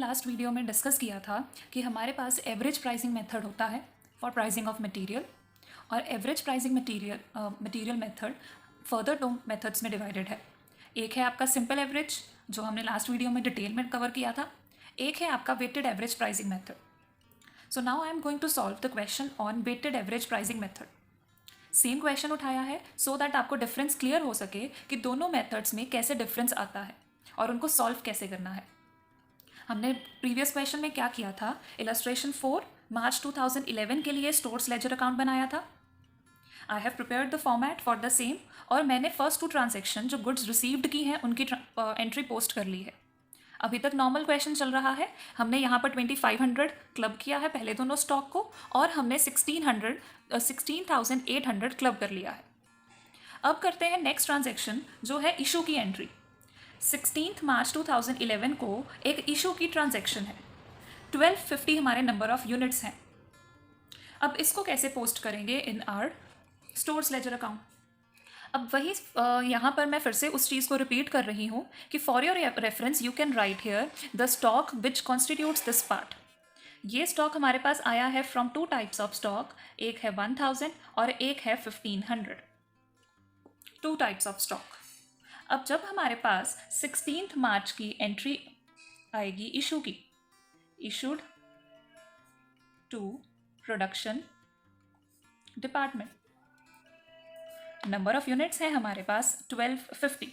Last video में discuss किया था कि हमारे पास एवरेज प्राइसिंग मेथड होता है फॉर प्राइसिंग ऑफ मटेरियल, और average pricing material method further दो मेथड्स में डिवाइडेड है। एक है आपका सिंपल एवरेज, जो हमने लास्ट वीडियो में डिटेल में कवर किया था। एक है आपका weighted average pricing method. So now I am going to solve the question on weighted average pricing method. Same question उठाया है सो दैट आपको डिफरेंस क्लियर हो सके कि दोनों मेथड्स में कैसे डिफरेंस आता है और उनको सॉल्व कैसे करना है। हमने प्रीवियस क्वेश्चन में क्या किया था, इलस्ट्रेशन 4 मार्च 2011 के लिए स्टोर्स लेजर अकाउंट बनाया था। I have prepared the format for the same, और मैंने फर्स्ट 2 ट्रांजेक्शन जो गुड्स रिसीव्ड की हैं उनकी एंट्री पोस्ट कर ली है। अभी तक नॉर्मल क्वेश्चन चल रहा है। हमने यहाँ पर 2500 क्लब किया है पहले दोनों स्टॉक को, और हमने 16,800 क्लब कर लिया है। अब करते हैं नेक्स्ट ट्रांजेक्शन जो है इशू की एंट्री। 16 मार्च 2011 को एक इशू की ट्रांजैक्शन है। 1250 हमारे नंबर ऑफ यूनिट्स हैं। अब इसको कैसे पोस्ट करेंगे इन आर स्टोर्स लेजर अकाउंट। अब वही यहाँ पर मैं फिर से उस चीज़ को रिपीट कर रही हूँ कि for your reference you can write here the stock which constitutes this part. ये स्टॉक हमारे पास आया है फ्रॉम 2 टाइप्स ऑफ स्टॉक, एक है 1000 और एक है 1500। 2 टाइप्स ऑफ स्टॉक। अब जब हमारे पास 16 मार्च की एंट्री आएगी इशू की, issued to production department, number of units है हमारे पास 1250।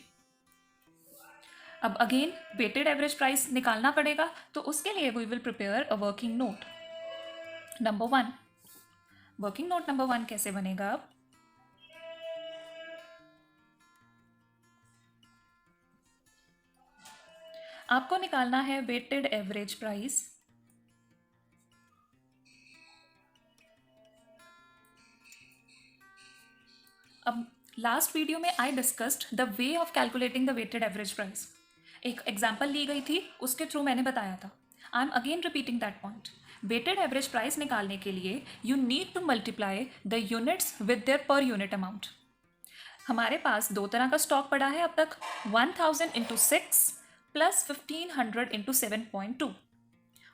अब अगेन वेटेड एवरेज प्राइस निकालना पड़ेगा, तो उसके लिए we will prepare a working note number 1। Working note number 1 कैसे बनेगा? अब आपको निकालना है वेटेड एवरेज प्राइस अब लास्ट वीडियो में I discussed the way of calculating the weighted average price. एक एग्जाम्पल ली गई थी, उसके थ्रू मैंने बताया था। I am again repeating that point. Weighted average price निकालने के लिए you need to multiply the units with their per unit amount. हमारे पास 2 तरह का स्टॉक पड़ा है अब तक, 1000 इंटू 6 प्लस 1500 इंटू 7.2,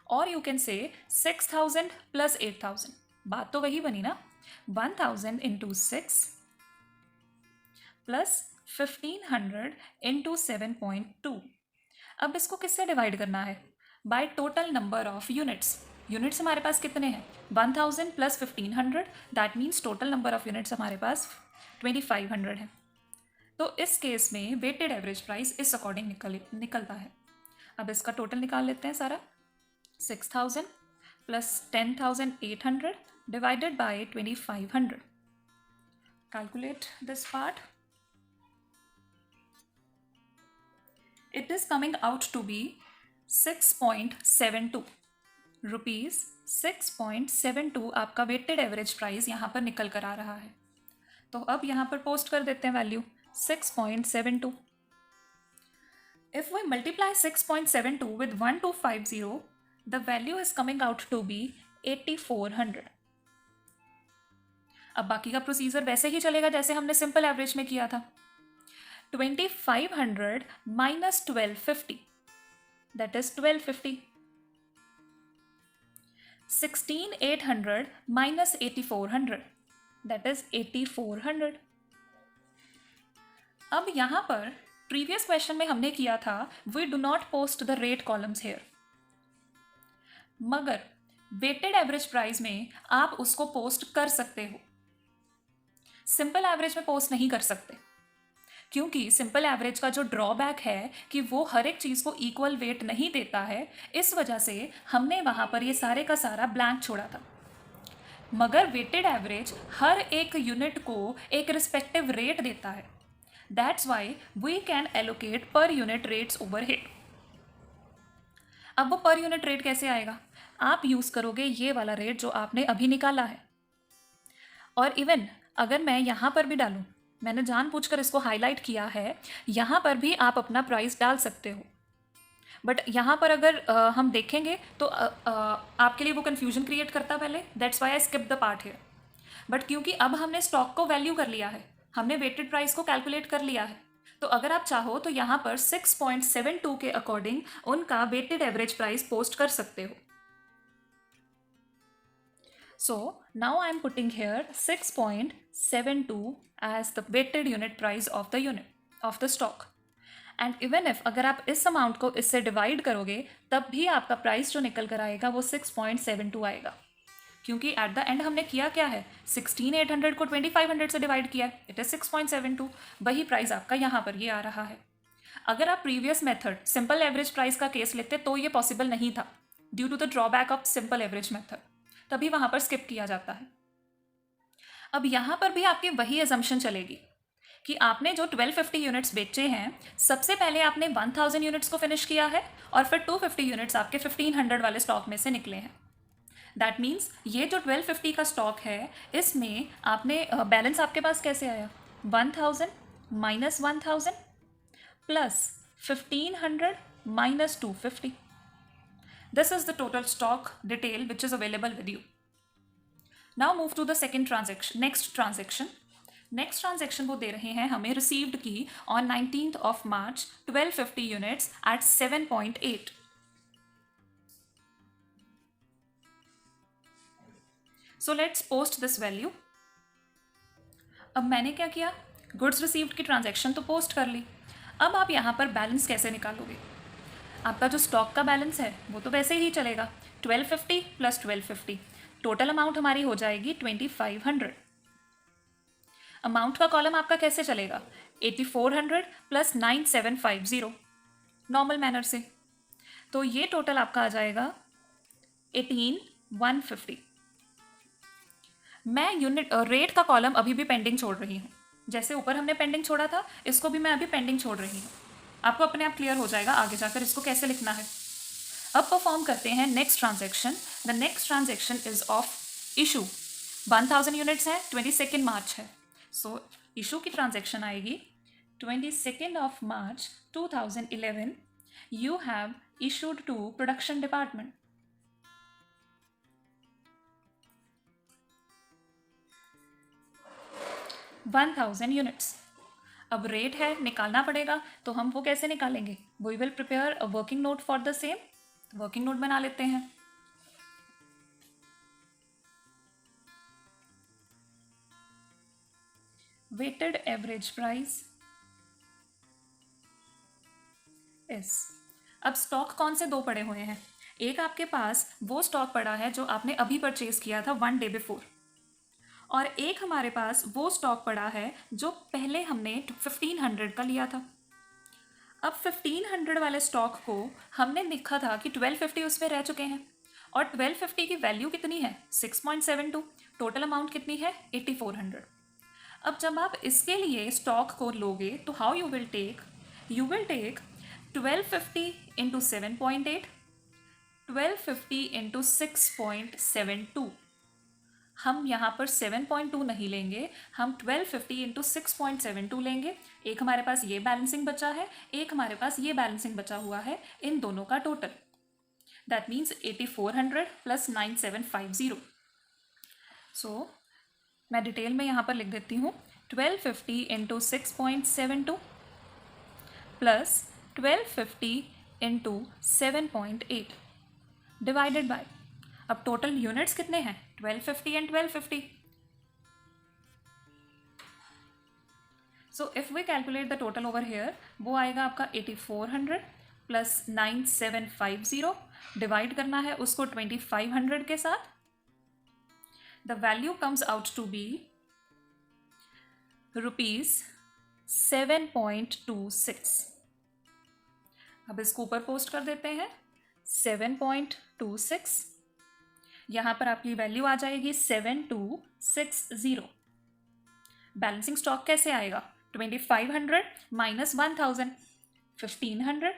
और यू कैन से 6000 प्लस 8000। बात तो वही बनी ना, 1000 इंटू 6 प्लस 1500 इंटू 7.2। अब इसको किससे डिवाइड करना है? By total number of units. Units हमारे पास कितने हैं? 1000 plus 1500, that means total number of units हमारे पास 2500 है। तो इस केस में वेटेड एवरेज प्राइस इस अकॉर्डिंग निकलता है। अब इसका टोटल निकाल लेते हैं सारा। 6000 plus 10,800 divided by 2500। Calculate this part. It is coming out to be 6.72 rupees. 6.72 आपका वेटेड एवरेज प्राइस यहाँ पर निकल कर आ रहा है। तो अब यहाँ पर पोस्ट कर देते हैं value 6.72। If we multiply 6.72 with 1250, the value is coming out to be 8400। अब बाकी का प्रोसीजर वैसे ही चलेगा जैसे हमने सिंपल एवरेज में किया था। 2500 minus 1250, that is 1250. 16,800 minus 8,400, that is 8,400. अब यहाँ पर प्रीवियस क्वेश्चन में हमने किया था we do not post the rate columns here, मगर वेटेड एवरेज प्राइस में आप उसको पोस्ट कर सकते हो, सिंपल एवरेज में पोस्ट नहीं कर सकते, क्योंकि सिंपल एवरेज का जो ड्रॉबैक है कि वो हर एक चीज़ को इक्वल वेट नहीं देता है। इस वजह से हमने वहाँ पर ये सारे का सारा ब्लैंक छोड़ा था। मगर वेटेड एवरेज हर एक यूनिट को एक रिस्पेक्टिव रेट देता है। That's why we can allocate per unit rates overhead. अब वो पर यूनिट रेट कैसे आएगा? आप यूज़ करोगे ये वाला रेट जो आपने अभी निकाला है, और इवन अगर मैं यहाँ पर भी डालूँ, मैंने जानबूझकर इसको हाईलाइट किया है, यहाँ पर भी आप अपना प्राइस डाल सकते हो। बट यहाँ पर अगर हम देखेंगे तो आपके लिए वो कन्फ्यूजन क्रिएट करता पहले, that's why I skip the part here. But क्योंकि अब हमने स्टॉक को वैल्यू कर लिया है, हमने वेटेड प्राइस को कैलकुलेट कर लिया है, तो अगर आप चाहो तो यहाँ पर 6.72 के अकॉर्डिंग उनका वेटेड एवरेज प्राइस पोस्ट कर सकते हो. So now I am putting here 6.72 as the weighted unit price of the stock. And even if अगर आप इस अमाउंट को इससे डिवाइड करोगे तब भी आपका प्राइस जो निकल कर आएगा वो 6.72 आएगा, क्योंकि एट द एंड हमने किया क्या है, 16,800 को 2,500 से डिवाइड किया है, इट इज 6.72. वही प्राइस आपका यहाँ पर ये आ रहा है. अगर आप previous method simple average price का केस लेते तो ये पॉसिबल नहीं था due to the drawback of simple average method, तभी वहाँ पर स्किप किया जाता है. अब यहाँ पर भी आपकी वही एजम्पशन चलेगी कि आपने जो 1250 यूनिट्स बेचे हैं, सबसे पहले आपने 1000 यूनिट्स को फिनिश किया है और फिर 250 यूनिट्स आपके 1500 वाले स्टॉक में से निकले हैं. दैट मीन्स ये जो 1250 का स्टॉक है, इसमें आपने बैलेंस आपके पास कैसे आया, 1000 minus 1000 plus 1500 minus 250. This is the total stock detail which is available with you. Now move to the next transaction. Next transaction वो दे रहे हैं हमें received की on 19th of March 1250 units at 7.8. So let's post this value. अब मैंने क्या किया, goods received की transaction तो post कर ली. अब आप यहाँ पर बैलेंस कैसे निकालोगे, आपका जो स्टॉक का बैलेंस है वो तो वैसे ही चलेगा, 1250 प्लस 1250, टोटल अमाउंट हमारी हो जाएगी 2500. अमाउंट का कॉलम आपका कैसे चलेगा, 8400 प्लस 9750 नॉर्मल मैनर से, तो ये टोटल आपका आ जाएगा 18150. मैं यूनिट रेट का कॉलम अभी भी पेंडिंग छोड़ रही हूँ, जैसे ऊपर हमने पेंडिंग छोड़ा था इसको भी मैं अभी पेंडिंग छोड़ रही हूँ. आपको अपने आप क्लियर हो जाएगा आगे जाकर इसको कैसे लिखना है. अब परफॉर्म करते हैं next transaction. The next transaction is of issue. 1000 units है, 22 मार्च है, सो इशू की ट्रांजैक्शन आएगी 22 of March 2011. You have issued to production department. $1,000 units. अब रेट है, निकालना पड़ेगा, तो हम वो कैसे निकालेंगे, we will prepare a working note for the same. Working note बना लेते हैं. Weighted average price is. अब स्टॉक कौन से दो पड़े हुए हैं, एक आपके पास वो स्टॉक पड़ा है जो आपने अभी परचेज किया था 1 डे बिफोर, और एक हमारे पास वो स्टॉक पड़ा है जो पहले हमने 1500 का लिया था. अब 1500 वाले स्टॉक को हमने लिखा था कि 1250 उसमें रह चुके हैं, और 1250 की वैल्यू कितनी है, 6.72. टोटल अमाउंट कितनी है, 8400. अब जब आप इसके लिए स्टॉक को लोगे तो how you will take 1250 into 7.8, 1250 into 6.72. हम यहाँ पर 7.2 नहीं लेंगे, हम 1250 इंटू 6.72 लेंगे. एक हमारे पास ये बैलेंसिंग बचा है, एक हमारे पास ये बैलेंसिंग बचा हुआ है, इन दोनों का total that means 8400 plus 9750. So मैं डिटेल में यहाँ पर लिख देती हूँ, 1250 into 6.72 plus 1250 into 7.8 divided by, अब टोटल यूनिट्स कितने हैं, 1250 and 1250. So if we calculate the total over here, वो आएगा आपका 8400 प्लस 9750, डिवाइड करना है उसको 2500 के साथ. The value comes out to be ₹7.26. अब इसको ऊपर पोस्ट कर देते हैं, 7.26. यहाँ पर आपकी वैल्यू आ जाएगी 7260. बैलेंसिंग स्टॉक कैसे आएगा, 2500 माइनस 1000, 1500,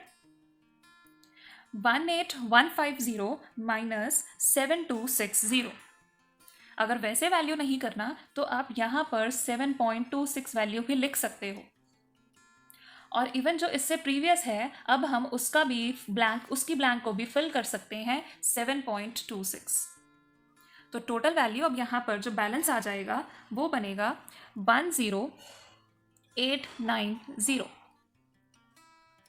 18150 माइनस 7260. अगर वैसे वैल्यू नहीं करना तो आप यहाँ पर 7.26 वैल्यू भी लिख सकते हो, और इवन जो इससे प्रीवियस है अब हम उसका भी उसकी ब्लैंक को भी फिल कर सकते हैं 7.26. तो टोटल वैल्यू अब यहाँ पर जो बैलेंस आ जाएगा वो बनेगा 10890.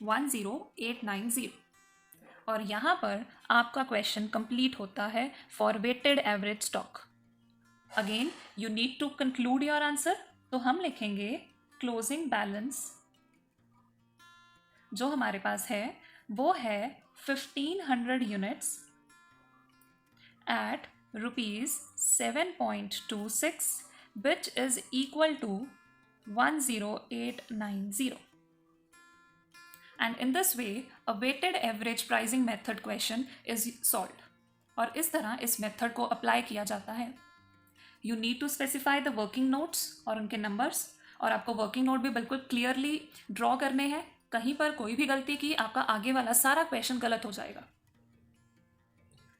10890 और यहाँ पर आपका क्वेश्चन कंप्लीट होता है for weighted average stock. Again you need to conclude your answer, तो हम लिखेंगे क्लोजिंग बैलेंस जो हमारे पास है वो है 1500 units at rupees 7.26 which is equal to 10890 and in this way a weighted average pricing method question is solved। और इस तरह इस मेथड को अप्लाई किया जाता है। You need to specify the working notes और उनके नंबर्स, और आपको वर्किंग नोट भी बिल्कुल क्लियरली ड्रॉ करने हैं। कहीं पर कोई भी गलती की आपका आगे वाला सारा क्वेश्चन गलत हो जाएगा।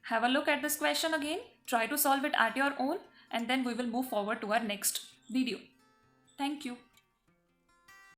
Have a look at this question again, try to solve it at your own, and then we will move forward to our next video. Thank you.